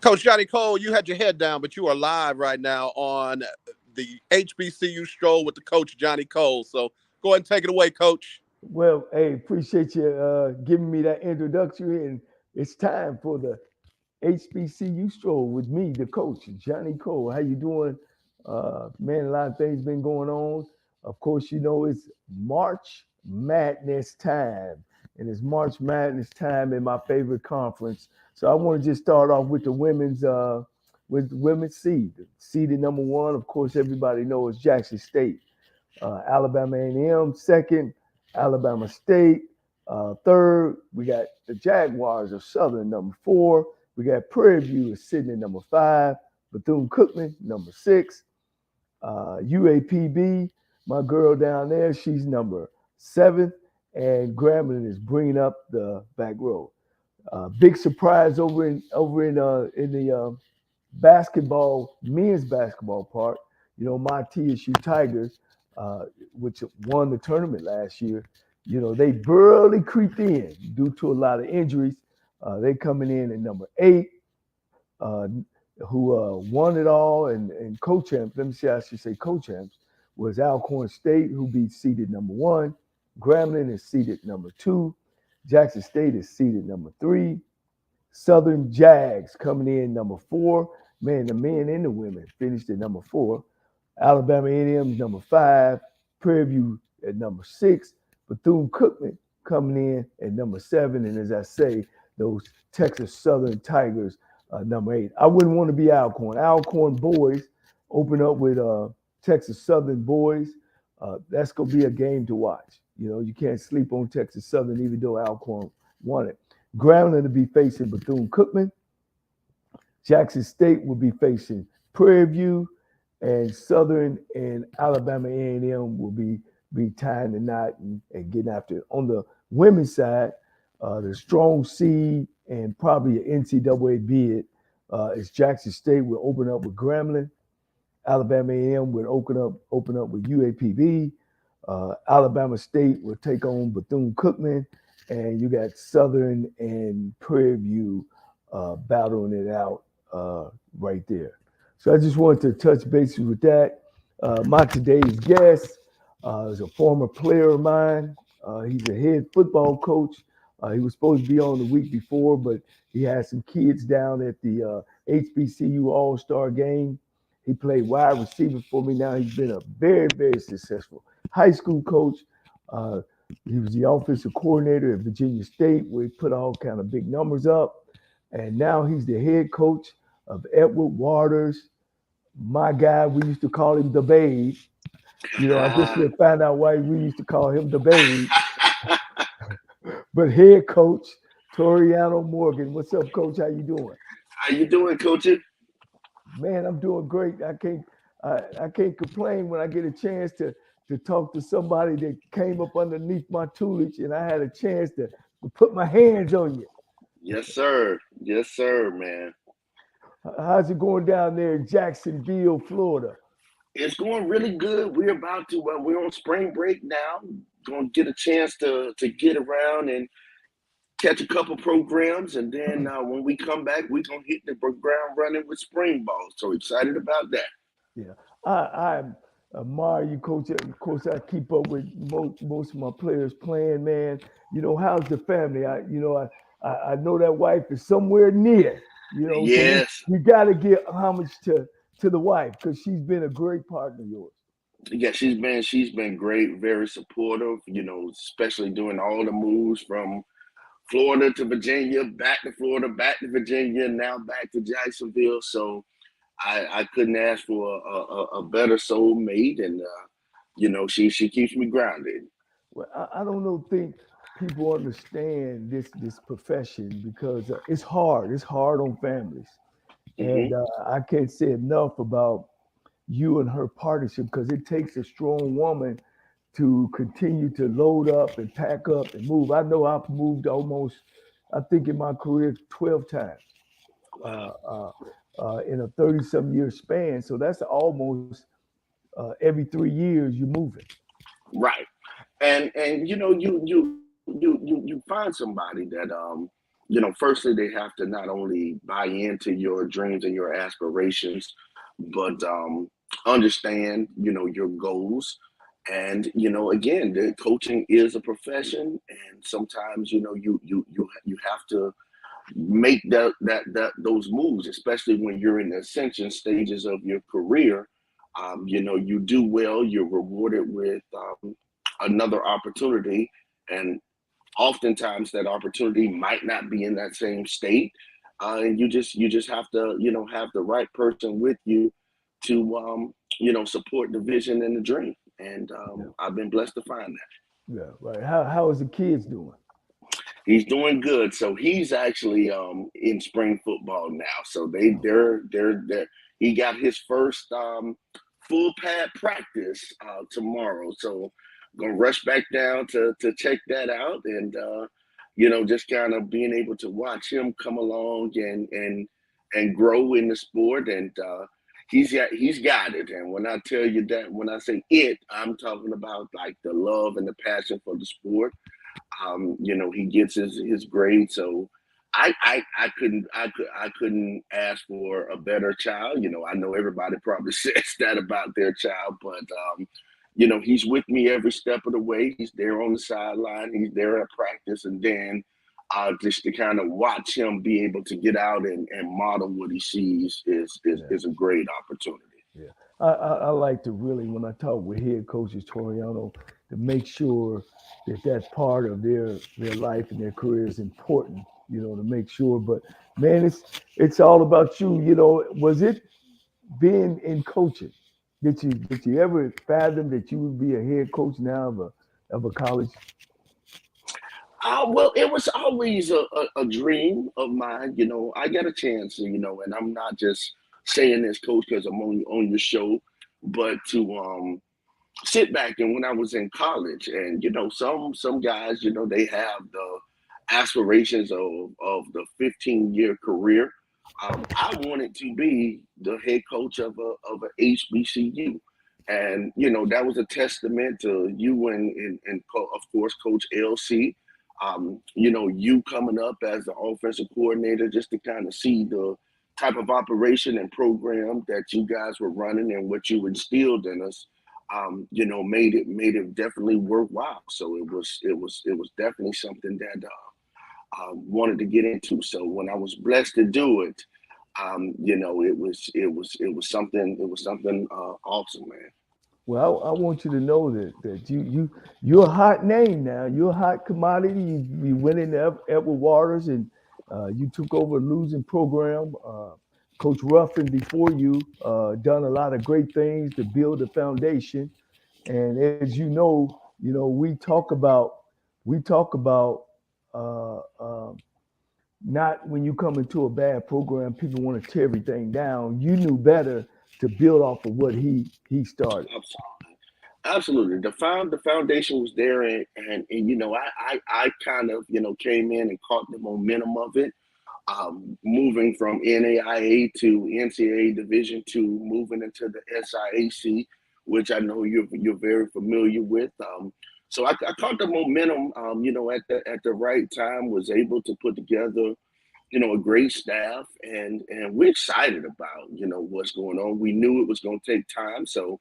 Coach Johnny Cole, you had your head down, but you are live right now on the HBCU Stroll with the coach Johnny Cole. So go ahead and take it away, Coach. Well, hey, appreciate you giving me that introduction, and it's time for the HBCU stroll with me, the coach, Johnny Cole. How you doing? Man, a lot of things been going on. Of course, you know it's March Madness time, and it's March Madness time in my favorite conference. So I want to just start off with the women's seed. Seeded number one, of course, everybody knows Jackson State. Alabama A&M second, Alabama State third. We got the Jaguars of Southern number four. We got Prairie View is sitting at number five. Bethune-Cookman number six. UAPB, my girl down there, she's number seventh, and Grambling is bringing up the back row. Big surprise over in the basketball, men's basketball part. You know, my TSU Tigers, uh, which won the tournament last year, you know, they barely creeped in due to a lot of injuries. They coming in at number eight, uh, who won it all, and co-champs, let me see, I should say co-champs, was Alcorn State, who beat seeded number one. Grambling is seeded number two. Jackson State is seeded number three. Southern Jags coming in number four. Man, the men and the women finished at number four. Alabama A&M is number five. Prairie View at number six. Bethune-Cookman coming in at number seven. And as I say, those Texas Southern Tigers number eight. I wouldn't want to be Alcorn. Alcorn boys open up with Texas Southern boys. That's going to be a game to watch. You know, you can't sleep on Texas Southern even though Alcorn won it. Grambling to be facing Bethune-Cookman. Jackson State will be facing Prairie View, and Southern and Alabama A&M will be tying the knot and getting after it. On the women's side, the strong seed and probably an NCAA bid is Jackson State will open up with Grambling. Alabama A&M will open up with UAPB. Alabama State will take on Bethune-Cookman, and you got Southern and Prairie View battling it out right there. So I just wanted to touch bases with that. My today's guest is a former player of mine. He's a head football coach. He was supposed to be on the week before, but he had some kids down at the HBCU All-Star game. He played wide receiver for me. Now he's been a very, very successful high school coach. Uh, he was the offensive coordinator at Virginia State, where he put all kind of big numbers up. And now he's the head coach of Edward Waters. My guy, we used to call him the Babe. You know, I guess we'll find out why we used to call him the Babe. But head coach Toriano Morgan. What's up, coach? How you doing? How you doing, Coach? Man, I'm doing great. I can't complain when I get a chance to talk to somebody that came up underneath my tutelage and I had a chance to put my hands on you. Yes, sir. Yes, sir, man. How's it going down there in Jacksonville, Florida? It's going really good. We're about to. We're on spring break now. Going to get a chance to get around and catch a couple programs, and then when we come back, we're gonna hit the ground running with spring ball. So excited about that. Yeah, I admire you, coach. Of course, I keep up with most of my players playing. Man, you know how's the family? I know that wife is somewhere near. You know, so Yes. we got to give homage to the wife because she's been a great partner of yours. Yeah, she's been great, very supportive. Especially doing all the moves from Florida to Virginia, back to Florida, back to Virginia, now back to Jacksonville. So I couldn't ask for a better soulmate, and she keeps me grounded. Well, I don't know, think people understand this profession because it's hard. It's hard on families, and Hmm. I can't say enough about you and her partnership because it takes a strong woman to continue to load up and pack up and move. I know I've moved almost, I think in my career, 12 times uh, uh, in a 30 some year span. So that's almost every 3 years you're moving. Right. And you find somebody that firstly, they have to not only buy into your dreams and your aspirations, but understand, your goals. And, again, the coaching is a profession, and sometimes, you have to make those moves, especially when you're in the ascension stages of your career. You do well, you're rewarded with another opportunity, and oftentimes that opportunity might not be in that same state, and you just have to have the right person with you to support the vision and the dream. And Yeah, I've been blessed to find that. yeah, right. How is the kids doing? He's doing good. So he's actually in spring football now. So Oh, they're he got his first full pad practice tomorrow. So gonna rush back down to check that out, and just kind of being able to watch him come along and grow in the sport. And he's got it. And when I tell you that, when I say it, I'm talking about like the love and the passion for the sport. He gets his grade. So I couldn't ask for a better child. I know everybody probably says that about their child, but he's with me every step of the way. He's there on the sideline, he's there at practice, and then just to kind of watch him be able to get out and model what he sees is is, yeah. is a great opportunity. Yeah, I like to really, when I talk with head coaches Toriano, to make sure that that part of their life and their career is important. To make sure. But man, it's all about you. Was it being in coaching? Did you ever fathom that you would be a head coach now of a college? Well, it was always a dream of mine. I got a chance, and I'm not just saying this, coach, because I'm on your show, but to sit back. And when I was in college, and some guys, they have the aspirations of the 15-year career. I wanted to be the head coach of a HBCU. And that was a testament to you and of course Coach LC. You coming up as the offensive coordinator, just to kind of see the type of operation and program that you guys were running and what you instilled in us. Made it definitely worthwhile. So it was definitely something that wanted to get into. So when I was blessed to do it, it was something awesome, man. Well, I want you to know that you're a hot name now. You're a hot commodity. You went into Edward Waters, and you took over a losing program. Coach Ruffin before you done a lot of great things to build the foundation. And as we talk about not when you come into a bad program, people want to tear everything down. You knew better to build off of what he started. Absolutely. The foundation was there, and I kind of came in and caught the momentum of it. Moving from NAIA to NCAA Division Two, moving into the SIAC, which I know you're very familiar with. So I caught the momentum. At the right time, was able to put together a great staff, and we're excited about what's going on. We knew it was going to take time, so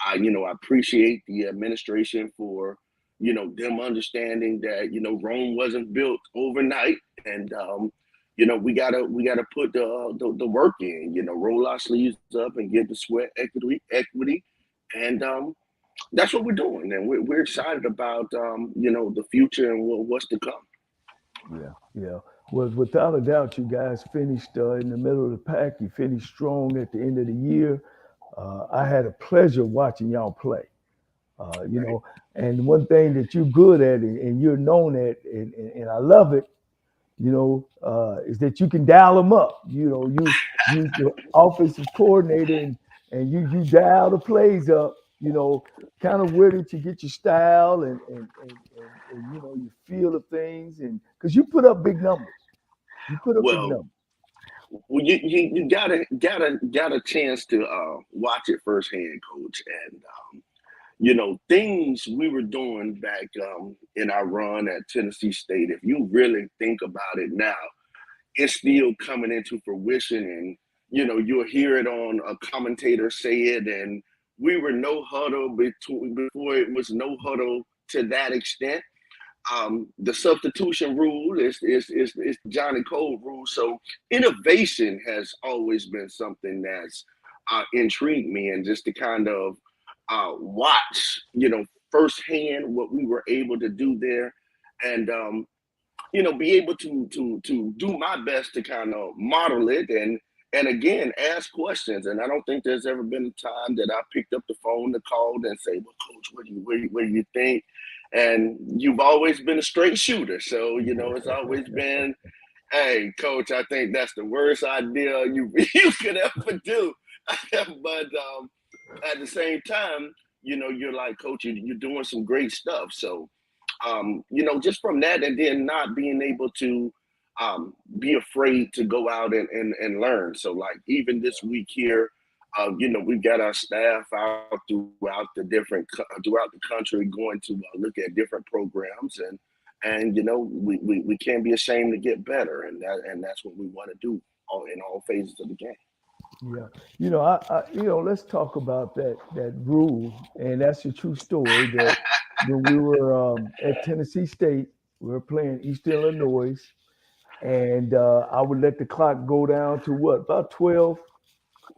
I appreciate the administration for them understanding that Rome wasn't built overnight, and we gotta put the work in, roll our sleeves up and get the sweat equity, and that's what we're doing, and we're excited about the future and what's to come. Yeah, yeah. Well, without a doubt, you guys finished in the middle of the pack. You finished strong at the end of the year. I had a pleasure watching y'all play. Uh, you Right. know, and one thing that you're good at, and you're known at, and I love it, is that you can dial them up. You the offensive coordinator, and you dial the plays up. Kind of where did you get your style and your feel of things, and because you put up big numbers, you put up big Well, numbers. you got a chance to watch it firsthand, coach, and things we were doing back in our run at Tennessee State, if you really think about it now, it's still coming into fruition. And, you'll hear it on a commentator say it. And we were no huddle before it was no huddle to that extent. The substitution rule is Johnnie Cole rule. So innovation has always been something that's intrigued me, and just to kind of watch, firsthand what we were able to do there, and be able to do my best to kind of model it, and again ask questions. And I don't think there's ever been a time that I picked up the phone and called and say, "Well, Coach, what do you think?" And you've always been a straight shooter, so it's always been, "Hey, Coach, I think that's the worst idea you could ever do." But at the same time, you're like, "Coach, you're doing some great stuff." So, just from that, and then not being able to be afraid to go out and learn. So, like, even this week here, we've got our staff out throughout the country going to look at different programs, and we can't be ashamed to get better, and that's what we want to do in all phases of the game. Yeah, let's talk about that rule, and that's a true story. That when we were at Tennessee State, we were playing East Illinois, and I would let the clock go down to what, about 12,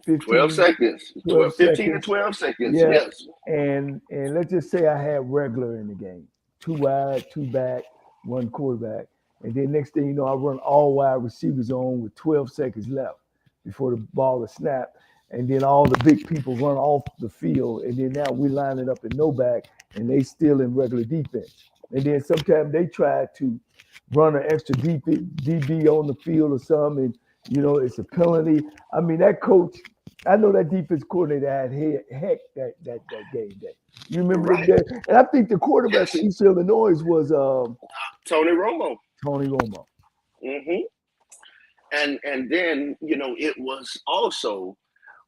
15, 12 seconds, 12 15 to seconds. 12 seconds. Yeah, Yes. and let's just say I had regular in the game, 2 wide, 2 back, 1 quarterback, and then next thing you know, I run all wide receivers on with 12 seconds left before the ball is snapped, and then all the big people run off the field, and then now we line it up in no back, and they still in regular defense. And then sometimes they try to run an extra DB on the field or something, and it's a penalty. I mean, that coach, I know that defense coordinator had heck that game day. You remember Right. that day? And I think the quarterback Yes. for East Illinois was Tony Romo. Tony Romo. Hmm. And then it was also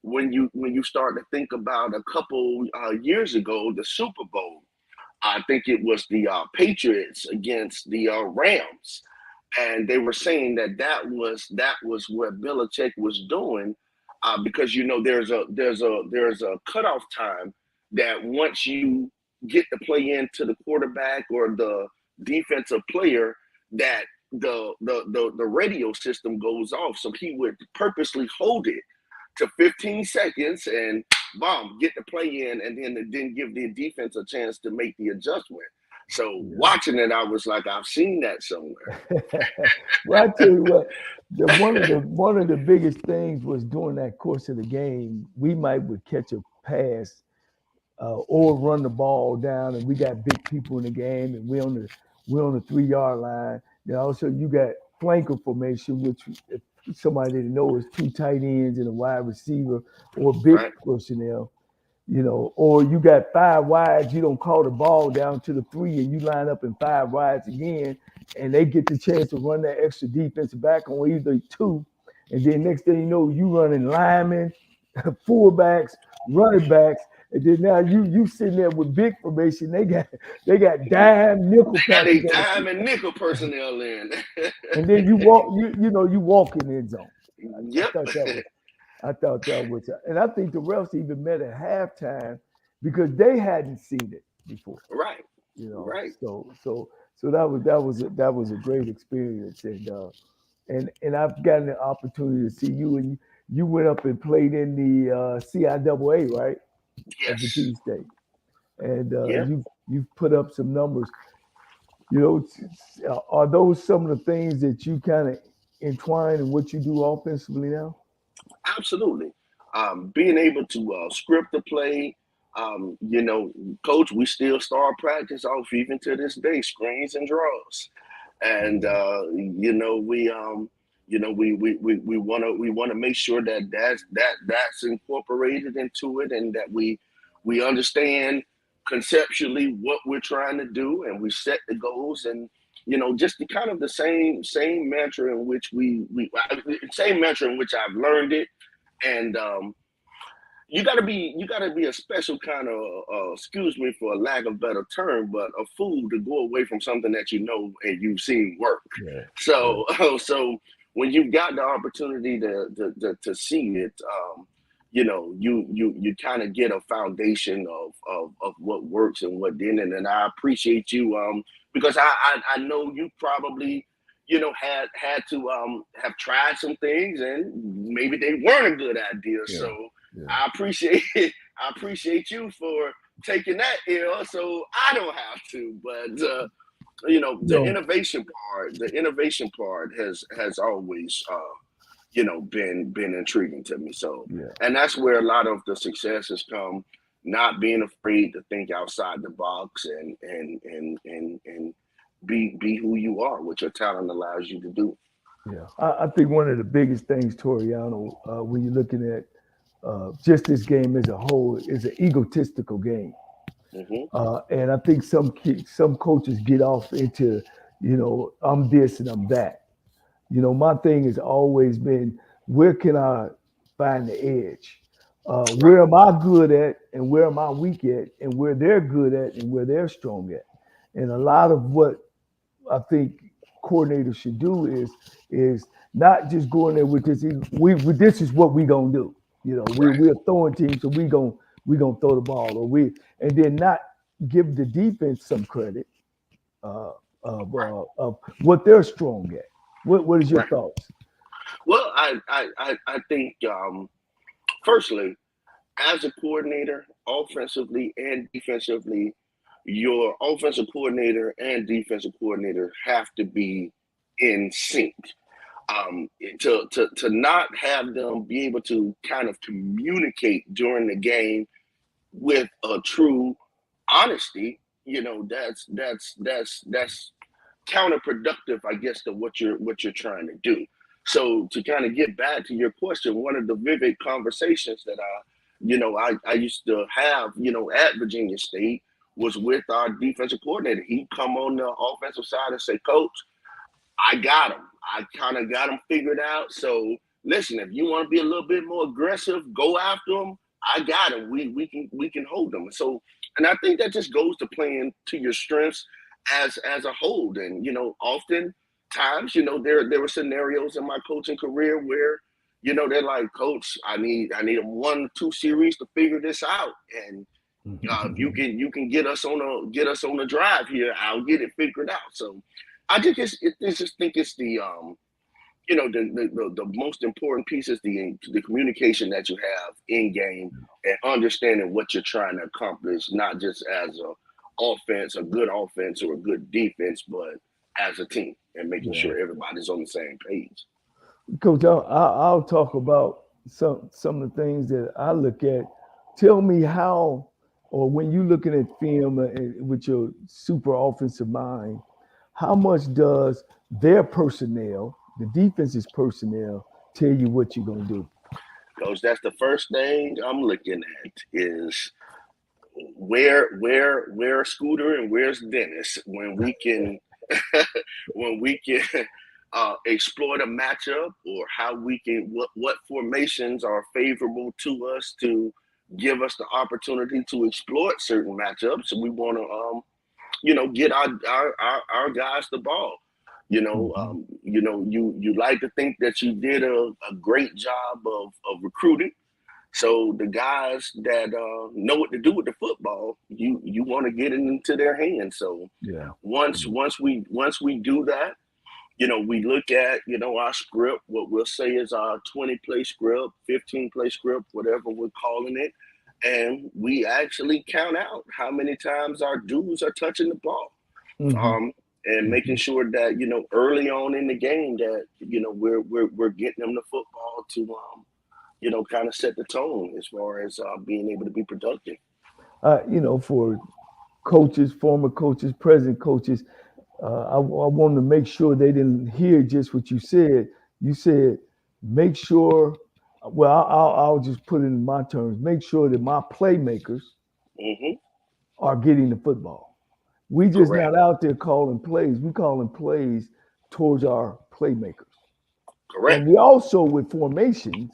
when you start to think about a couple years ago, the Super Bowl. I think it was the Patriots against the Rams, and they were saying that was what Belichick was doing, because there's a cutoff time that once you get the play into the quarterback or the defensive player, that the radio system goes off. So he would purposely hold it to 15 seconds and bomb, get the play in, and then give the defense a chance to make the adjustment. So watching it, I was like, I've seen that somewhere. Well, I tell you what, one of the biggest things was during that course of the game, we would catch a pass or run the ball down, and we got big people in the game, and we're on the 3-yard line. Then also you got flanker formation, which if somebody didn't know is 2 tight ends and a wide receiver or big personnel. Or you got 5 wides, you don't call the ball down to the 3 and you line up in 5 wides again, and they get the chance to run that extra defensive back on either 2. And then next thing you know, you running linemen, fullbacks, running backs, and then now you sitting there with big formation. They got dime, nickel. They got a dime and nickel personnel in. And then you walk in the end zone. Yep. I thought that was, and I think the refs even met at halftime because they hadn't seen it before. Right. Right. So that was a great experience, and I've gotten the opportunity to see you, and you went up and played in the CIAA, right? Yes. At the State, and you've put up some numbers. Are those some of the things that you kind of entwine in what you do offensively now? Absolutely. Being able to script the play, Coach, we still start practice off even to this day, screens and draws, and we want to make sure that's incorporated into it, and that we understand conceptually what we're trying to do, and we set the goals, and just the kind of the same mantra in which same mantra in which I've learned it, and you gotta be a special kind of excuse me for a lack of better term, but a fool to go away from something that you know and you've seen work. Yeah. So so when you've got the opportunity to see it, you kind of get a foundation of what works and what didn't. And I appreciate you because I know you probably had to have tried some things and maybe they weren't a good idea. Yeah. So Yeah. I appreciate I appreciate you for taking that ill so I don't have to. But the innovation part has always been intriguing to me. So Yeah. and that's where a lot of the success has come, not being afraid to think outside the box and be who you are, what your talent allows you to do. Yeah, I think one of the biggest things, Toriano, when you're looking at just this game as a whole, is an egotistical game. And I think some coaches get off into, I'm this and I'm that. My thing has always been, where can I find the edge? Where am I good at and where am I weak at and where they're good at and where they're strong at? And a lot of what I think coordinators should do is not just going there with this. This is what we gonna do. We're a throwing team, so we gonna throw the ball, and then not give the defense some credit of what they're strong at. What is your thoughts? Well, I think firstly, as a coordinator, offensively and defensively, your offensive coordinator and defensive coordinator have to be in sync. To not have them be able to kind of communicate during the game with a true honesty, that's counterproductive, I guess, to what you're trying to do. So to kind of get back to your question, one of the vivid conversations that I used to have, at Virginia State was with our defensive coordinator. He'd come on the offensive side and say, "Coach, I got him. I kind of got him figured out. So listen, if you want to be a little bit more aggressive, go after him. I got him. We can hold him." So, and I think that just goes to playing to your strengths as a whole. And often times, there were scenarios in my coaching career where they're like, "Coach, I need a 1-2 series to figure this out, and if you can get us on a drive here, I'll get it figured out." So I just think it's the the most important piece is the communication that you have in game and understanding what you're trying to accomplish, not just as a good offense or a good defense, but as a team, and making sure everybody's on the same page. Coach, I'll talk about some of the things that I look at. Tell me how, or when you're looking at film with your super offensive mind, how much does their personnel, the defense's personnel, tell you what you're going to do? Coach, that's the first thing I'm looking at is where Scooter and where's Dennis when we can exploit a matchup, or how we can what formations are favorable to us to give us the opportunity to exploit certain matchups. And we want to get our guys the ball. You like to think that you did a great job of recruiting. So the guys that know what to do with the football, you want to get it into their hands. So once we do that, we look at our script. What we'll say is our 20-play script, 15-play script, whatever we're calling it, and we actually count out how many times our dudes are touching the ball, and making sure that early on in the game that we're getting them the football to kind of set the tone as far as being able to be productive. For coaches, former coaches, present coaches, I want to make sure they didn't hear just what you said. You said, make sure, well, I'll just put it in my terms, make sure that my playmakers are getting the football. We just not out there calling plays. We calling plays towards our playmakers. Correct. And we also, with formations,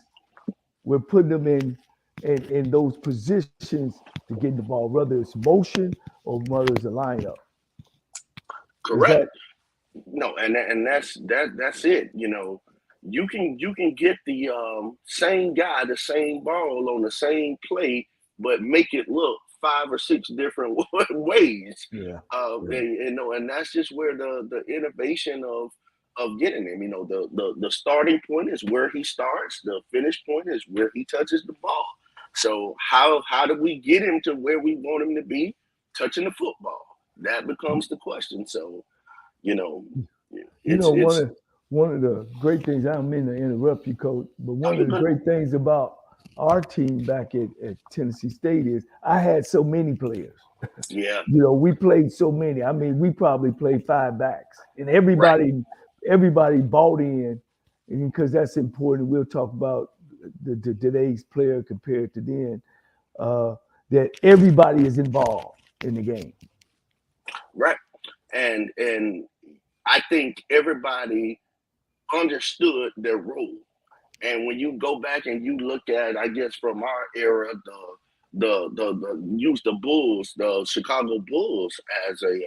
we're putting them in in those positions to get the ball, whether it's motion or whether it's a lineup. Is Correct. that No, and that's it. You can get the same guy, the same ball on the same play, but make it look 5 or 6 different ways. yeah, yeah. And that's just where the innovation of getting him. The starting point is where he starts. The finish point is where he touches the ball. So how do we get him to where we want him to be, touching the football? That becomes the question. So you know, You it's know, it's. one of the great things, I don't mean to interrupt you, Coach, but Oh, one you of the good? great things about our team back at Tennessee State is I had so many players. Yeah, You know, we played so many. I mean, we probably played 5 backs, and right. everybody bought in, and because that's important. We'll talk about today's player compared to then. Uh, that everybody is involved in the game. Right. And I think everybody understood their role. And when you go back and you look at, I guess from our era, the use the Bulls, the Chicago Bulls as a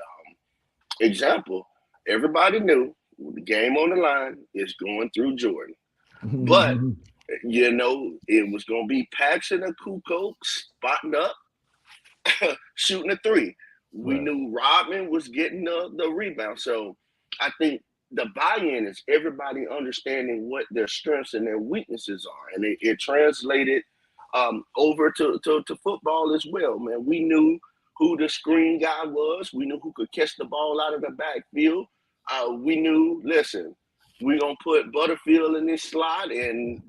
example, everybody knew the game on the line is going through Jordan. But it was going to be Paxson and Kukoc spotting up, shooting a three. We Right. knew Rodman was getting the rebound. So I think the buy-in is everybody understanding what their strengths and their weaknesses are. And it translated over to football as well, man. We knew who the screen guy was. We knew who could catch the ball out of the backfield. We knew, listen, we're going to put Butterfield in this slot, and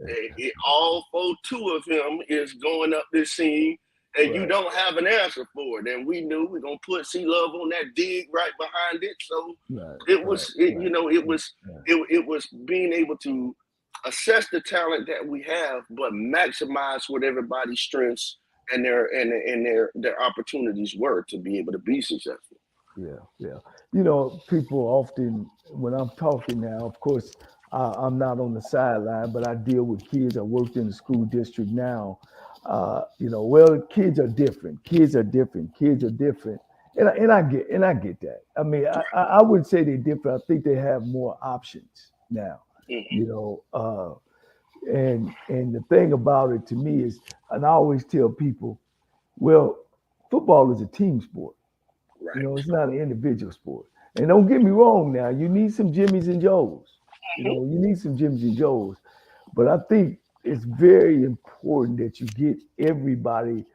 all 4-2 of him is going up this seam, and you Right. don't have an answer for it. And we knew we're gonna put C Love on that dig right behind it. So Right. it Right. was, it, Right. it was, Right. it was being able to assess the talent that we have, but maximize what everybody's strengths and their opportunities were to be able to be successful. Yeah, yeah. You know, people often, when I'm talking now, of course, I'm not on the sideline, but I deal with kids. I worked in the school district now. Well, kids are different. Kids are different. Kids are different. And I get that. I mean, I wouldn't say they're different. I think they have more options now. Hmm. You know, and the thing about it to me is, and I always tell people, well, football is a team sport. You know, Right. it's not an individual sport. And don't get me wrong now, you need some Jimmys and Joes. You Mhm. know, you need some Jimmys and Joes. But I think it's very important that you get everybody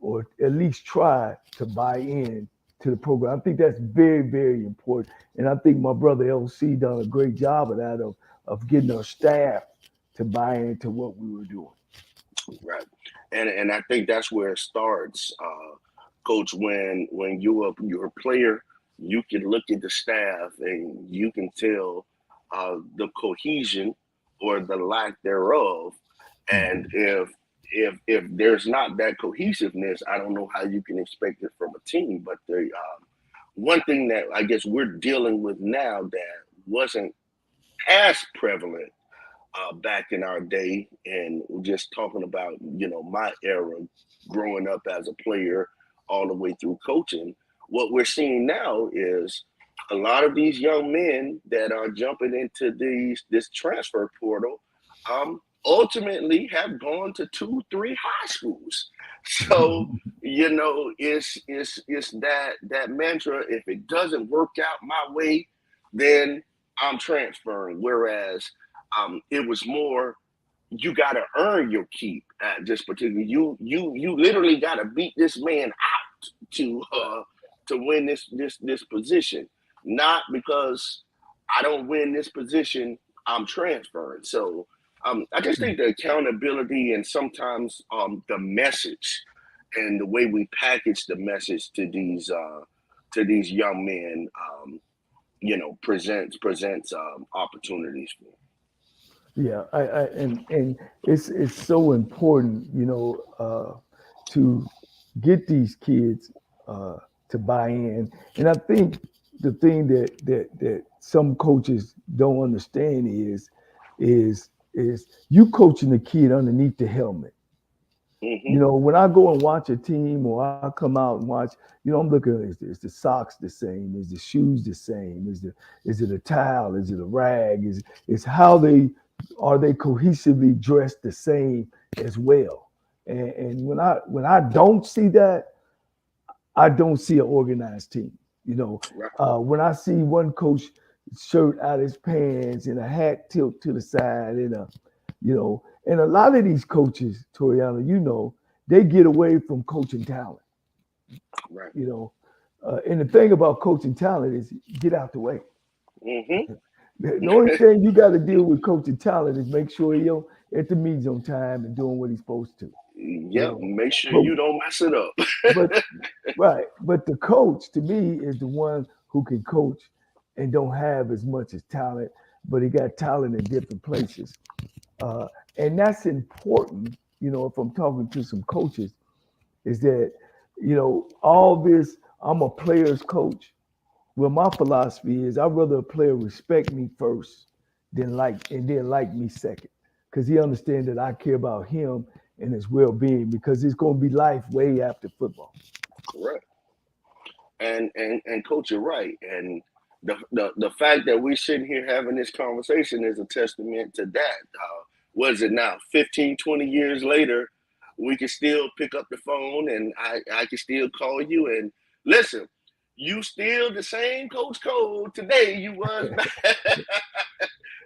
or at least try to buy in to the program. I think that's very, very important. And I think my brother LC done a great job of that, of getting our staff to buy into what we were doing. Right. And I think that's where it starts, Coach. When you're a player, you can look at the staff and you can tell the cohesion or the lack thereof. And Mhm. if there's not that cohesiveness, I don't know how you can expect it from a team. But the one thing that I guess we're dealing with now that wasn't as prevalent back in our day, and just talking about my era, growing up as a player, all the way through coaching. What we're seeing now is a lot of these young men that are jumping into this transfer portal, ultimately have gone to 2, 3 high schools. So it's that mantra. If it doesn't work out my way, then I'm transferring. Whereas it was more, you got to earn your keep at this particular. You literally got to beat this man out to win this position. Not because I don't win this position, I'm transferring. So I just think the accountability and sometimes the message and the way we package the message to these young men, presents opportunities for. Yeah, and it's so important, to get these kids to buy in. And I think the thing that some coaches don't understand is you coaching the kid underneath the helmet. Mm-hmm. You know, when I go and watch a team or I come out and watch, you know, I'm looking, is the socks the same? Is the shoes the same? Is it a towel? Is it a rag? Is how are they cohesively dressed the same as well? And when I don't see that, I don't see an organized team. You know, Right. when I see one coach shirt out his pants and a hat tilt to the side and and a lot of these coaches, Toriano, they get away from coaching talent. Right. You know, and the thing about coaching talent is get out the way. Mm-hmm. The only thing you got to deal with coaching talent is make sure he's at the meetings on time and doing what he's supposed to. You Yep. know, Make sure but you don't mess it up. but right, but the coach to me is the one who can coach and don't have as much as talent, but he got talent in different places. Uh, and that's important, if I'm talking to some coaches, is that, all this, I'm a player's coach. Well, my philosophy is I'd rather a player respect me first and then like me second. Because he understands that I care about him and his well-being because it's going to be life way after football. Correct. And coach, you're right. And the fact that we're sitting here having this conversation is a testament to that. Was it now 15, 20 years later, we can still pick up the phone and I can still call you and listen, you still the same Coach Cole today you was back,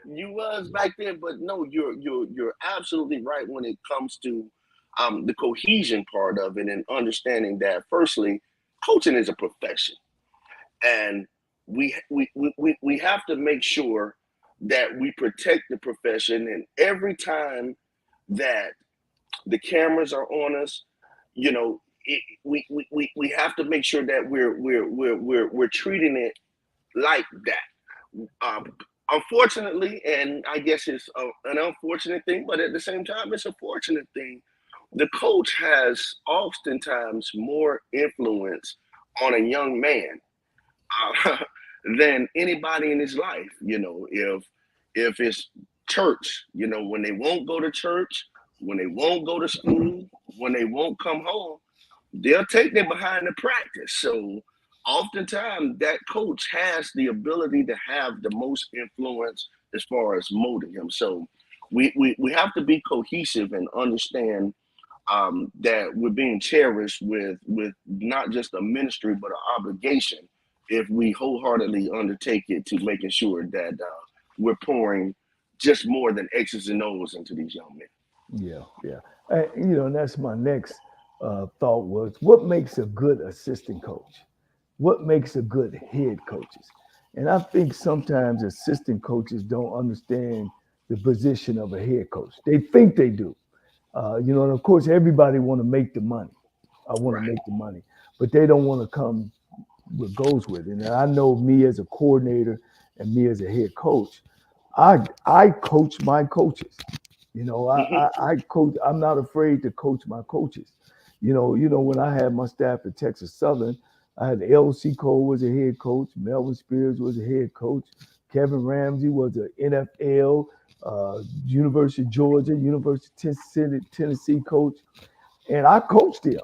you was back then. But no, you're absolutely right when it comes to the cohesion part of it and understanding that firstly, coaching is a profession and we have to make sure that we protect the profession. And every time that the cameras are on us, we have to make sure that we're treating it like that. Unfortunately, and I guess it's an unfortunate thing, but at the same time, it's a fortunate thing. The coach has oftentimes more influence on a young man uh, than anybody in his life. If it's church, when they won't go to church, when they won't go to school, when they won't come home, they'll take their behind the practice. So oftentimes that coach has the ability to have the most influence as far as molding him. So we have to be cohesive and understand that we're being cherished with not just a ministry but an obligation if we wholeheartedly undertake it to making sure that we're pouring just more than X's and O's into these young men. Yeah, yeah. And that's my next thought was what makes a good assistant coach? What makes a good head coaches? And I think sometimes assistant coaches don't understand the position of a head coach. They think they do. And of course, everybody want to make the money. I want to Right. make the money, but they don't want to come what goes with it. And I know me as a coordinator and me as a head coach, I coach my coaches. Mm-hmm. I coach. I'm not afraid to coach my coaches. When I had my staff at Texas Southern, I had LC Cole was a head coach, Melvin Spears was a head coach, Kevin Ramsey was an NFL, University of Georgia, University of Tennessee coach, and I coached them.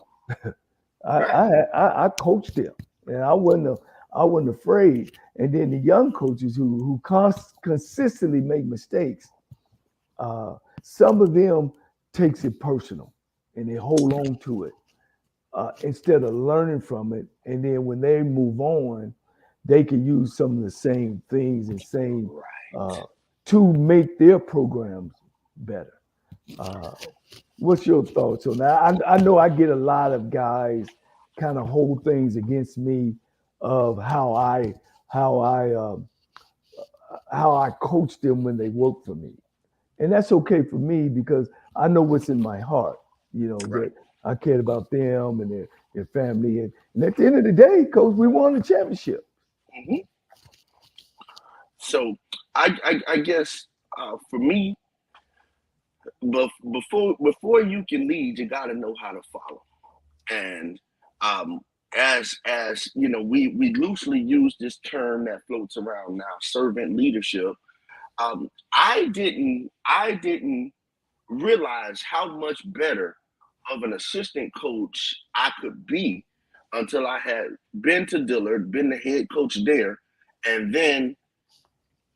Right. I coached them, and I wasn't afraid. And then the young coaches who consistently make mistakes, some of them takes it personal, and they hold on to it instead of learning from it. And then when they move on, they can use some of the same things and same Right. uh, to make their programs better. Uh, what's your thoughts on that? I know I get a lot of guys kind of hold things against me of how I coach them when they work for me, and that's okay for me because I know what's in my heart. Right. That I cared about them and their family, and at the end of the day, coach, we won the championship. Mm-hmm. So I guess for me, before you can lead, you got to know how to follow. And um, as we loosely use this term that floats around now, servant leadership. I didn't realize how much better of an assistant coach I could be until I had been to Dillard, been the head coach there, and then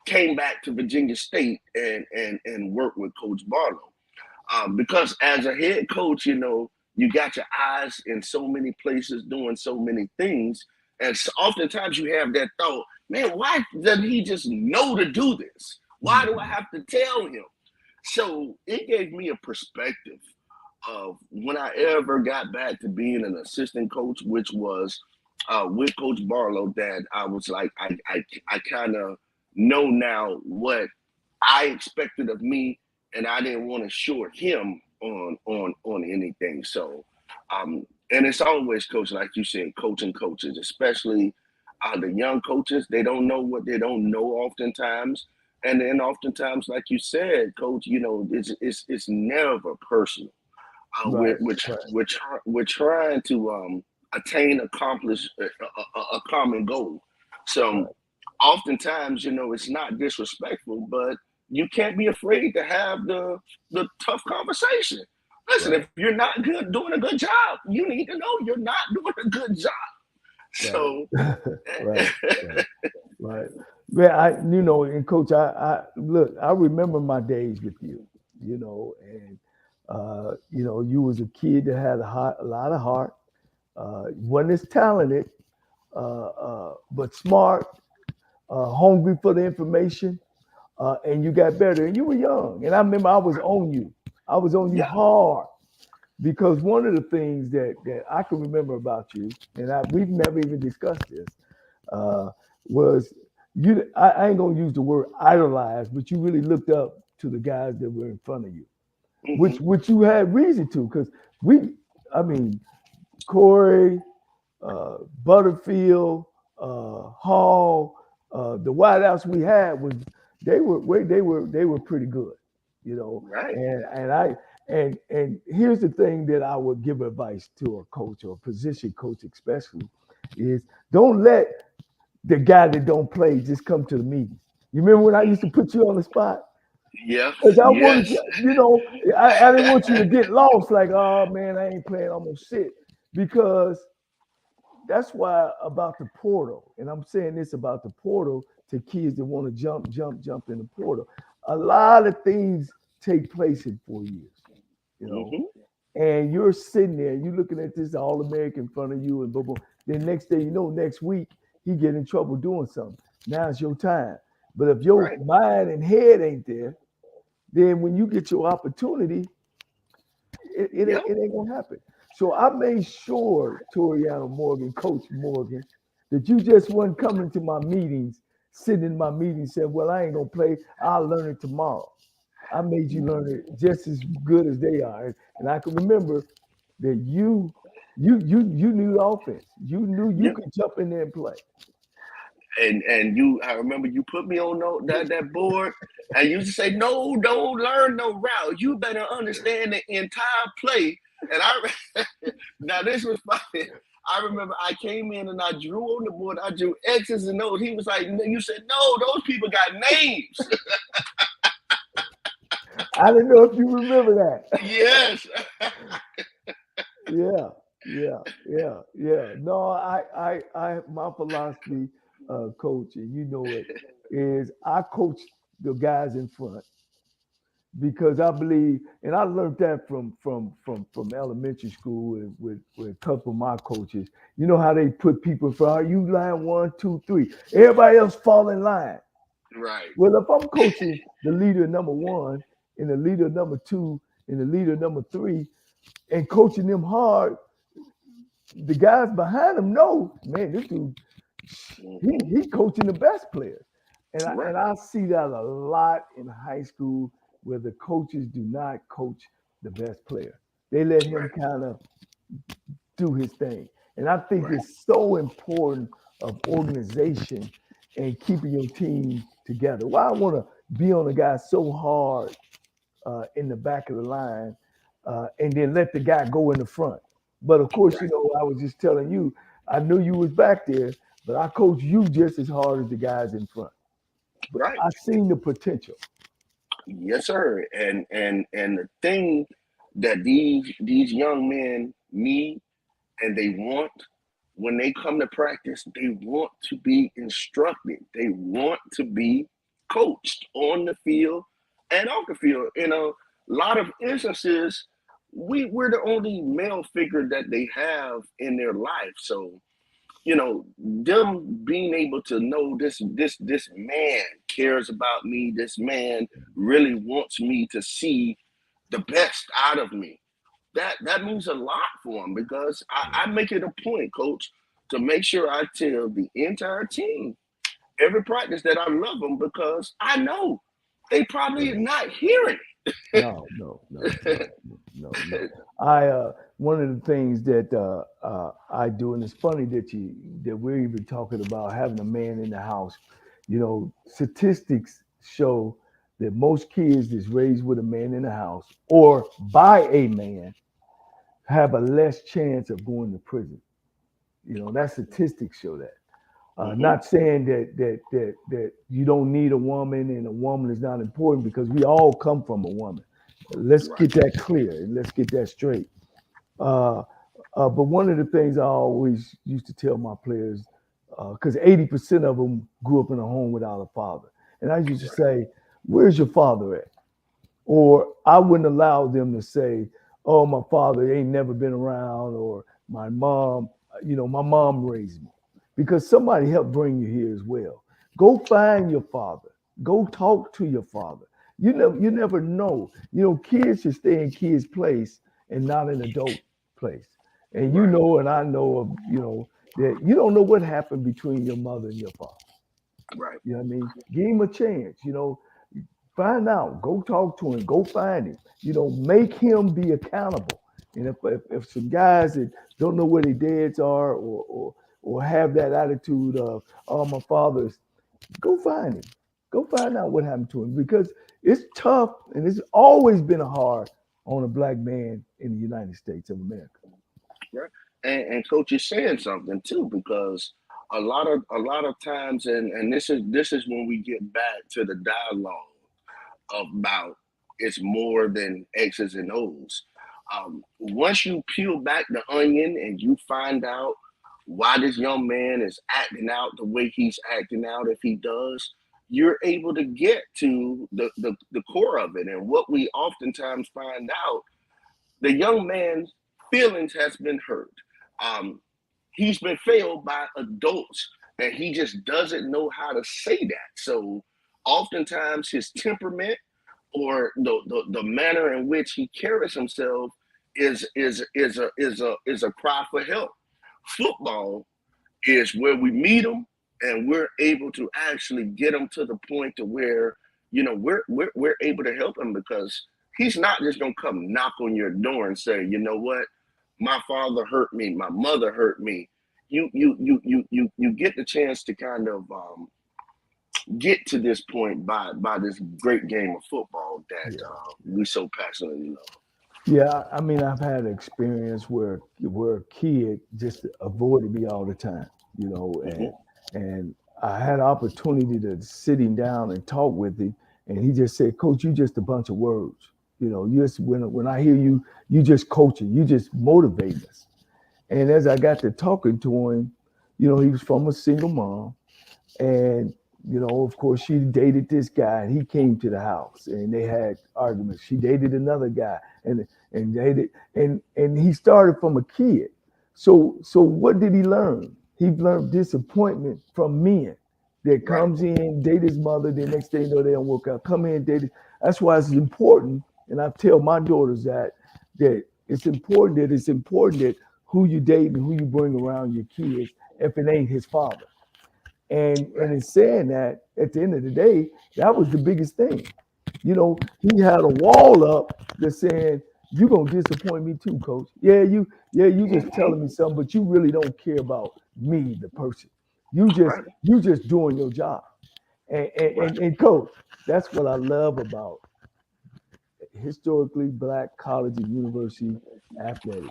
came back to Virginia State and worked with Coach Barlow. Because as a head coach, you got your eyes in so many places doing so many things. And so oftentimes you have that thought, man, why doesn't he just know to do this? Why do I have to tell him? So it gave me a perspective of when I ever got back to being an assistant coach, which was with Coach Barlow, that I was like, I kind of know now what I expected of me, and I didn't want to short him on anything. So, and it's always coach, like you said, coaching coaches, especially the young coaches. They don't know what they don't know oftentimes, and then oftentimes, like you said, coach, it's never personal. Right, We're trying to accomplish a common goal. So oftentimes, it's not disrespectful, but you can't be afraid to have the tough conversation. Listen, if you're not doing a good job, you need to know you're not doing a good job. So, right. Man, and coach, I look, I remember my days with you, and you was a kid that had a lot of heart. Wasn't as talented, but smart, hungry for the information, and you got better. And you were young, and I remember I was on you. I was on you hard, because one of the things that I can remember about you, and we've never even discussed this, was you. I ain't gonna use the word idolize, but you really looked up to the guys that were in front of you, which you had reason to, because Corey, Butterfield, Hall, the wideouts we had they were pretty good, right. And here's the thing that I would give advice to a coach or a position coach especially is don't let the guy that don't play just come to the meetings. You remember when I used to put you on the spot? Yeah. Because I wanted Yes. I didn't want you to get lost like, oh man, I ain't playing, I'm gonna sit. Because that's why about the portal, and I'm saying this about the portal to kids that want to jump in the portal. A lot of things take place in 4 years, and you're sitting there, you're looking at this All-American in front of you, and boom, boom. Then next day, next week, he get in trouble doing something. Now it's your time. But if your mind and head ain't there, then when you get your opportunity, it ain't gonna happen. So I made sure, Toriano Morgan, Coach Morgan, that you just wasn't coming to my meetings, sitting in my meetings saying, well, I ain't gonna play, I'll learn it tomorrow. I made you learn it just as good as they are. And I can remember that you knew the offense. You knew you could jump in there and play. And I remember you put me on that board, and you used to say, no, don't learn no route. You better understand the entire play. And now this was funny. I remember I came in and I drew on the board. I drew X's and O's. He was like, you said, no, those people got names. I didn't know if you remember that. Yes. Yeah. No, I my philosophy, coach, and you know it, is I coach the guys in front because I believe, and I learned that from elementary school with a couple of my coaches. You know how they put people in front. You line 1, 2, 3. Everybody else fall in line. Right. Well, if I'm coaching the leader number 1 and the leader number 2 and the leader number 3 and coaching them hard, the guys behind him know, man, this dude, he coaching the best players. And I see that a lot in high school where the coaches do not coach the best player. They let him kind of do his thing. And I think it's so important of organization and keeping your team together. Why I want to be on a guy so hard in the back of the line and then let the guy go in the front. But of course, I was just telling you, I knew you was back there, but I coach you just as hard as the guys in front. But I seen the potential. Yes, sir. And the thing that these young men need and they want when they come to practice, they want to be instructed. They want to be coached on the field and off the field. In a lot of instances, we're the only male figure that they have in their life. So, them being able to know this man cares about me, this man really wants me to see the best out of me. That means a lot for them because I make it a point, coach, to make sure I tell the entire team every practice that I love them because I know they probably not hearing No, no, no, no, no, no. I one of the things that I do, and it's funny that we're even talking about having a man in the house. Statistics show that most kids that's raised with a man in the house or by a man have a less chance of going to prison. That statistics show that. it. Not saying that you don't need a woman and a woman is not important because we all come from a woman. Let's Right. get that clear and let's get that straight. Uh, but one of the things I always used to tell my players, because 80% of them grew up in a home without a father, and I used to say, "Where's your father at?" Or I wouldn't allow them to say, "Oh, my father ain't never been around," or my mom raised me, because somebody helped bring you here as well. Go find your father. Go talk to your father. You never know. Kids should stay in kids' place and not an adult place. And Right. and I know of, that you don't know what happened between your mother and your father. Right. You know what I mean? Give him a chance. Find out. Go talk to him. Go find him. Make him be accountable. And if some guys that don't know where their dads are or have that attitude of, oh, my father's, go find him. Go find out what happened to him because it's tough and it's always been hard on a black man in the United States of America. Right. And coach is saying something too because a lot of times and this is when we get back to the dialogue about it's more than X's and O's. Once you peel back the onion and you find out why this young man is acting out the way he's acting out, if he does, you're able to get to the core of it. And what we oftentimes find out, the young man's feelings has been hurt. Um, he's been failed by adults, and he just doesn't know how to say that. So oftentimes his temperament or the manner in which he carries himself is a cry for help. Football is where we meet them and we're able to actually get them to the point to where we're able to help him because he's not just gonna come knock on your door and say, you know what, my father hurt me, my mother hurt me. You get the chance to kind of get to this point by this great game of football that Yeah. we so passionately love. Yeah, I mean, I've had experience where a kid just avoided me all the time, Mm-hmm. and I had opportunity to sit him down and talk with him, and he just said, "Coach, you just a bunch of words. You just when I hear you, you just coaching, you just motivate us." And as I got to talking to him, he was from a single mom, and of course, she dated this guy, and he came to the house, and they had arguments. She dated another guy, and dated, and he started from a kid. So what did he learn? He learned disappointment from men that Right, comes in, date his mother, the next thing you know, they don't work out. Come in, date. That's why it's important, and I tell my daughters that it's important that who you date and who you bring around your kids if it ain't his father. And right, in saying that, at the end of the day, that was the biggest thing. He had a wall up that saying, "You gonna disappoint me too, coach. Yeah, you just mm-hmm. telling me something, but you really don't care about me, the person. You just Right, you just doing your job." And and, right, and, and coach, that's what I love about historically black college and university athletics.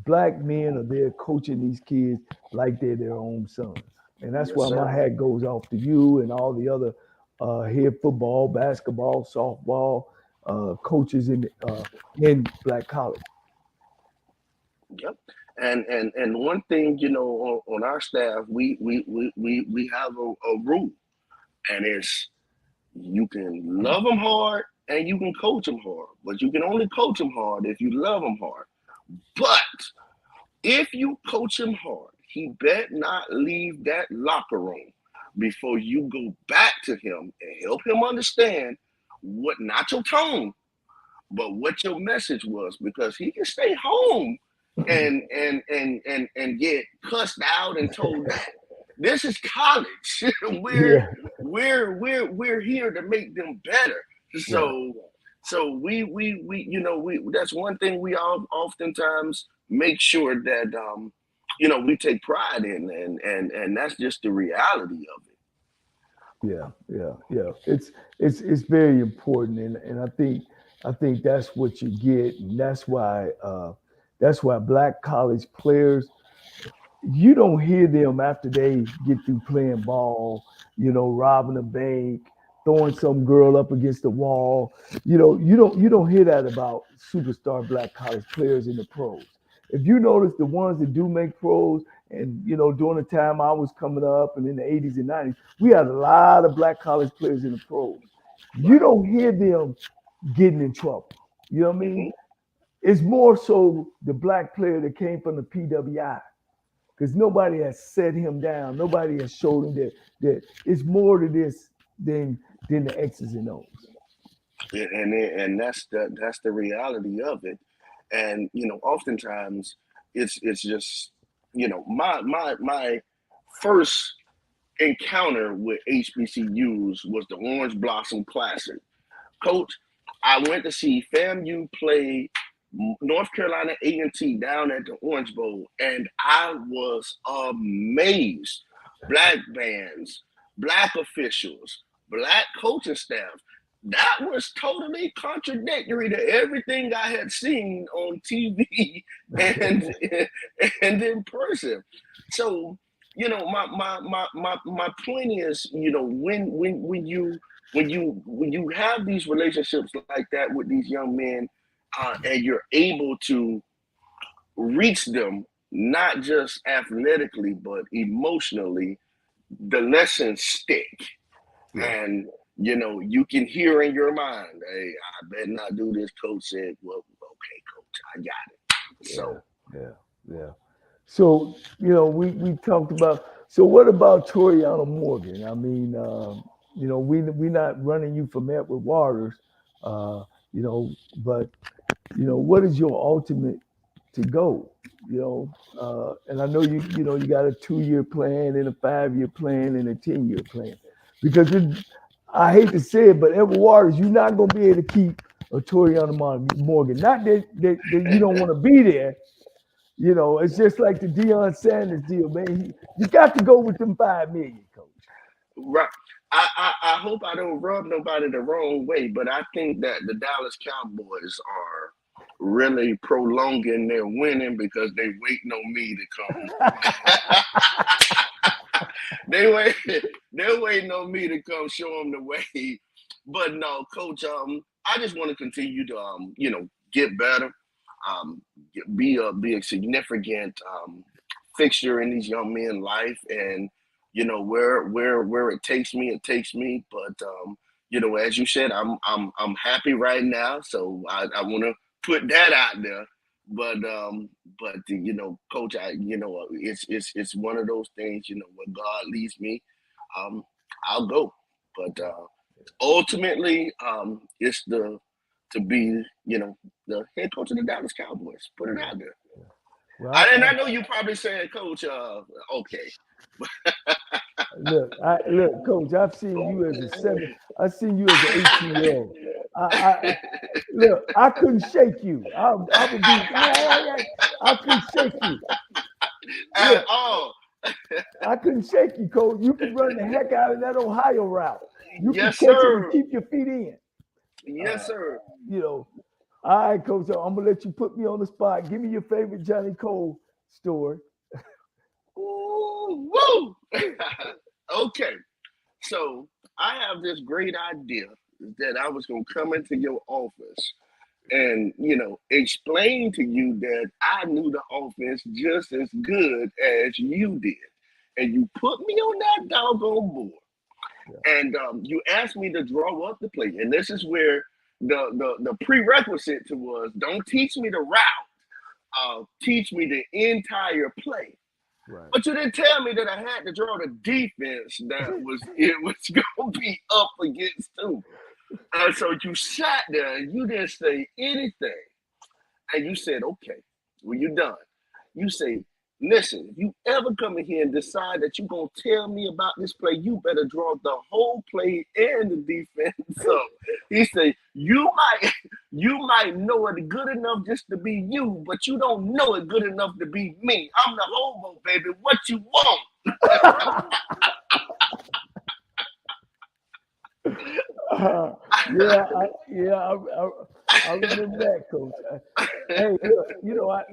Black men are there coaching these kids like they're their own sons. And that's yes, why my sir. hat goes off to you and all the other head football, basketball, softball. coaches in black college. Yep. And one thing, on our staff, we have a rule, and it's you can love them hard and you can coach them hard, but you can only coach them hard if you love them hard. But if you coach him hard, he better not leave that locker room before you go back to him and help him understand what, not your tone, but what your message was, because he can stay home and get cussed out and told that. This is college. Yeah. we're here to make them better. So we that's one thing we all oftentimes make sure that we take pride in, and that's just the reality of it. Yeah. It's very important, and I think that's what you get, and that's why black college players, you don't hear them after they get through playing ball, robbing a bank, throwing some girl up against the wall. You don't hear that about superstar black college players in the pros. If you notice, the ones that do make pros, and during the time I was coming up and in the 80s and 90s, we had a lot of black college players in the pros. You don't hear them getting in trouble. You know what I mean? Mhm. It's more so the black player that came from the PWI, because nobody has set him down. Nobody has showed him that it's more to this than the X's and O's. And that's the reality of it. And oftentimes it's just my first encounter with HBCUs was the Orange Blossom Classic. Coach, I went to see FAMU play North Carolina A&T down at the Orange Bowl, and I was amazed. Black bands, black officials, black coaching staff. That was totally contradictory to everything I had seen on TV and and in person. So, my point is, when you have these relationships like that with these young men, and you're able to reach them not just athletically but emotionally, the lessons stick. Yeah. And you can hear in your mind, hey, I better not do this. Coach said, well, okay, coach, I got it. So Yeah. So we talked about. So what about Toriano Morgan? I mean, we not running you from Edward Waters, but what is your ultimate to go? And I know you got a 2-year plan and a 5-year plan and a 10-year plan, because I hate to say it, but Edward Waters, you're not gonna be able to keep a Toriano Morgan. Not that you don't want to be there. It's just like the Deion Sanders deal, man. You got to go with them $5 million, coach. right. I hope I don't rub nobody the wrong way, but I think that the Dallas Cowboys are really prolonging their winning because they waiting on me to come. They're waiting on me to come show them the way. But no, coach, I just want to continue to get better, um, be a significant fixture in these young men's life, and where it takes me, it takes me. But as you said, I'm happy right now, so I want to put that out there. But coach, it's one of those things. Where God leads me, I'll go. But ultimately, it's to be the head coach of the Dallas Cowboys. Put it out there. Well, I know you probably saying, Coach, okay. look, coach. I've seen you as a 7. I've seen you as an 18-year-old. Look, I couldn't shake you. I would be. I couldn't shake you. At all. I couldn't shake you, coach. You could run the heck out of that Ohio route. You could Yes, catch it sir. and keep your feet in. Yes, sir. All right, coach. So I'm gonna let you put me on the spot. Give me your favorite Johnny Cole story. Ooh, woo. Okay. So I have this great idea is that I was gonna come into your office and explain to you that I knew the offense just as good as you did, and you put me on that doggone board, Yeah. and you asked me to draw up the play, and this is where the prerequisite to was don't teach me the route, teach me the entire play. Right. But you didn't tell me that I had to draw the defense that was gonna be up against too. And so you sat there and you didn't say anything. And you said, okay, well, you're done. You say, listen, if you ever come in here and decide that you're going to tell me about this play, you better draw the whole play and the defense up. He said, you might know it good enough just to be you, but you don't know it good enough to be me. I'm the hobo, baby. What you want? Yeah, I remember that, Coach. Hey, look,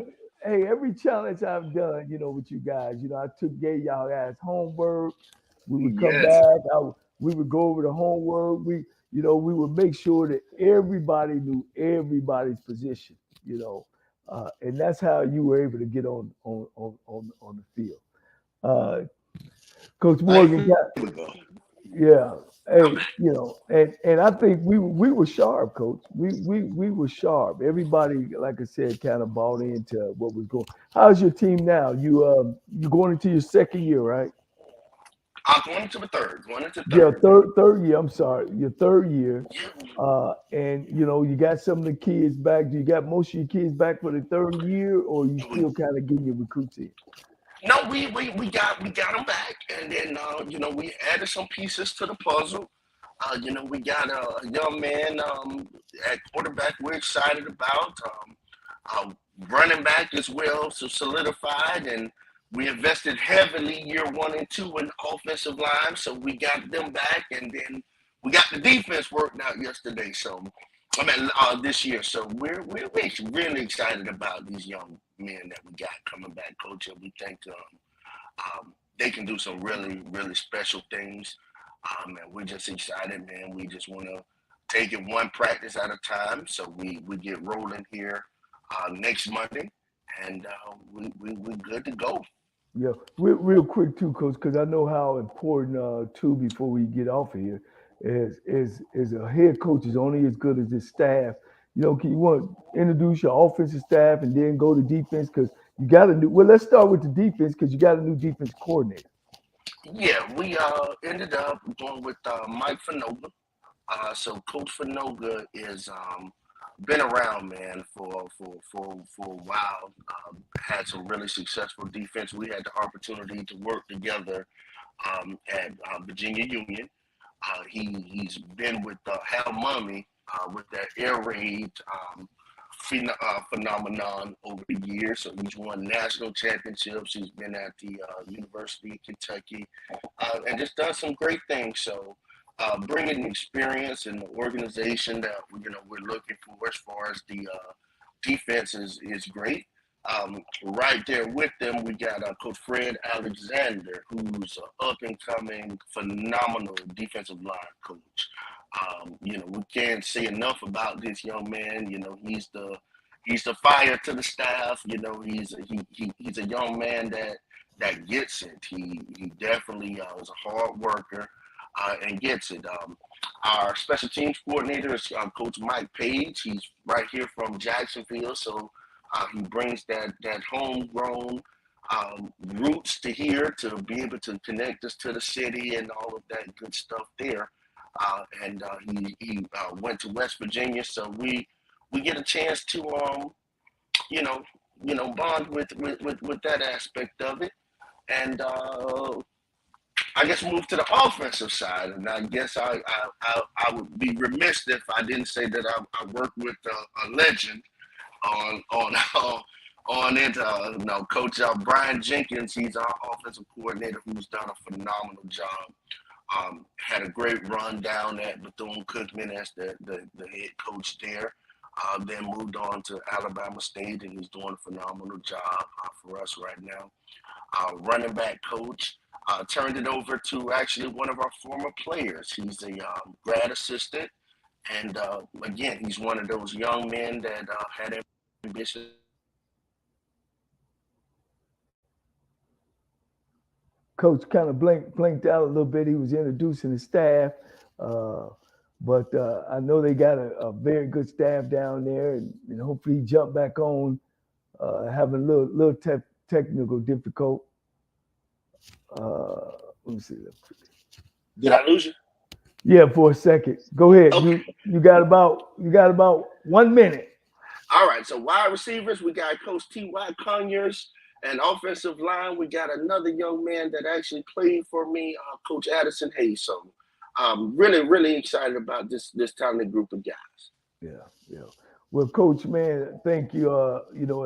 every challenge I've done, with you guys, I gave y'all guys homework. We would come Yes. back. We would go over the homework. We would make sure that everybody knew everybody's position. And that's how you were able to get on the field. Uh, Coach Morgan got. Here we go. Yeah. Hey, and I think we were sharp, Coach. We were sharp. Everybody, like I said, kind of bought into what was going. How's your team now? You going into your second year, right? I'm going into the third. Going into Yeah, third. third year. I'm sorry, your third year. And you got some of the kids back. Do you got most of your kids back for the third year, or you still kind of getting your recruits in? No, we got them back, and then we added some pieces to the puzzle. We got a young man at quarterback we're excited about. Running back as well, so solidified, and we invested heavily year 1 and 2 in offensive line, so we got them back, and then we got the defense worked out yesterday. So this year, so we're really excited about these young men that we got coming back, coach, and we think they can do some really really special things. And we're just excited, man. We just want to take it one practice at a time. So we get rolling here next Monday, and we're good to go. Yeah, real quick too, Coach, because I know how important too. Before we get off of here, is a head coach is only as good as his staff. Can you want to introduce your offensive staff and then go to defense because you got a new. Well, let's start with the defense because you got a new defense coordinator. Yeah, we ended up going with Mike Fanoga. So Coach Fanoga is been around, man, for a while. Had some really successful defense. We had the opportunity to work together at Virginia Union. He's been with Hal Mummy with that air raid phenomenon over the years. So he's won national championships. He's been at the University of Kentucky and just done some great things. So bringing experience and the organization that we're looking for as far as the defense is great. Right there with them, we got Coach Fred Alexander, who's an up and coming, phenomenal defensive line coach. We can't say enough about this young man. He's the fire to the staff. He's a young man that gets it. He definitely is a hard worker and gets it. Our special teams coordinator is Coach Mike Page. He's right here from Jacksonville, so he brings that homegrown roots to here to be able to connect us to the city and all of that good stuff there. And he went to West Virginia, so we get a chance to you know bond with that aspect of it, and I guess move to the offensive side. And I guess I would be remiss if I didn't say that I work with a legend on it. Coach Brian Jenkins. He's our offensive coordinator who's done a phenomenal job. Had a great run down at Bethune-Cookman as the head coach there. Then moved on to Alabama State, and he's doing a phenomenal job for us right now. Running back coach turned it over to actually one of our former players. He's a grad assistant. And again, he's one of those young men that had ambition. Coach kind of blinked out a little bit. He was introducing the staff, but I know they got a very good staff down there, and hopefully he jumped back on, having a little technical difficult. Let me see. Did I lose you? Yeah, for a second. Go ahead. Okay. You got about 1 minute. All right. So wide receivers, we got Coach T.Y. Conyers, and offensive line, we got another young man that actually played for me, Coach Addison Hayes. So I'm really excited about this talented group of guys. Yeah. Well, Coach, man, thank you.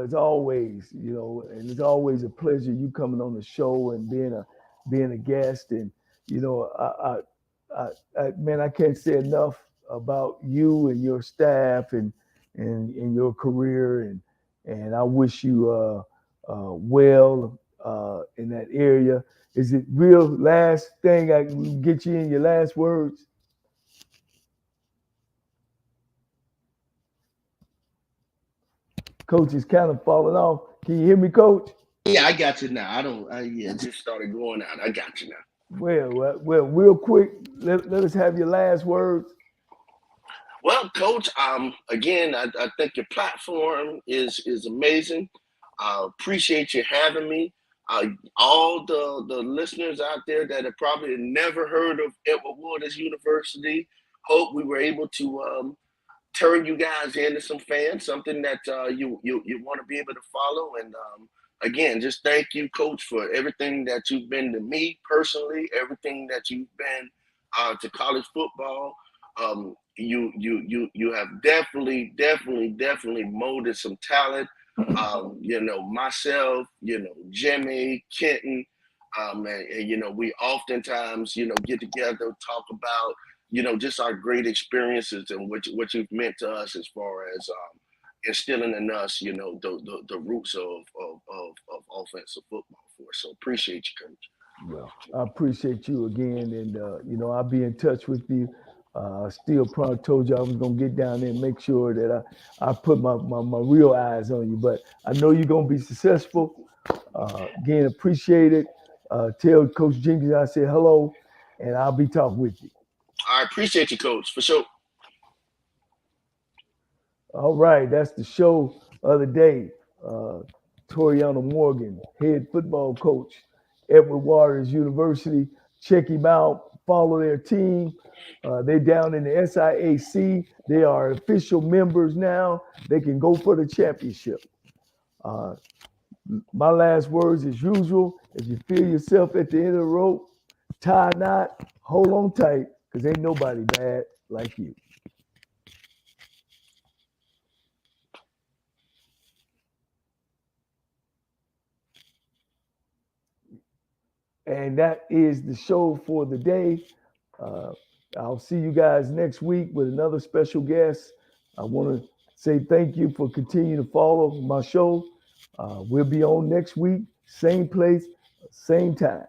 As always, and it's always a pleasure you coming on the show and being a guest. And man, I can't say enough about you and your staff and your career, and I wish you well in that area. Is it real last thing I can get you in your last words? Coach is kind of falling off. Can you hear me, Coach? Yeah, I got you now. It just started going out. I got you now. Well, real quick, let us have your last words. Well, Coach, again, I think your platform is amazing. Appreciate you having me. All the listeners out there that have probably never heard of Edward Waters University, hope we were able to turn you guys into some fans, something that you want to be able to follow. And again, just thank you, Coach, for everything that you've been to me personally, everything that you've been to college football. You have definitely molded some talent. Myself, Jimmy, Kenton, and we oftentimes, get together, talk about, just our great experiences and what you've meant to us as far as instilling in us, the roots of offensive football for us. So appreciate you, Coach. Well, I appreciate you again, and I'll be in touch with you. Still probably told you I was gonna get down there and make sure that I put my real eyes on you. But I know you're gonna be successful. Again, appreciate it. Tell Coach Jenkins I said hello, and I'll be talking with you. I appreciate you, Coach, for sure. All right, that's the show of the day. Toriano Morgan, head football coach, Edward Waters University. Check him out. Follow their team. They're down in the SIAC. They are official members now. They can go for the championship. My last words, as usual, if you feel yourself at the end of the rope, tie a knot, hold on tight, because ain't nobody bad like you. And that is the show for the day. I'll see you guys next week with another special guest. I want to say thank you for continuing to follow my show. We'll be on next week, same place, same time.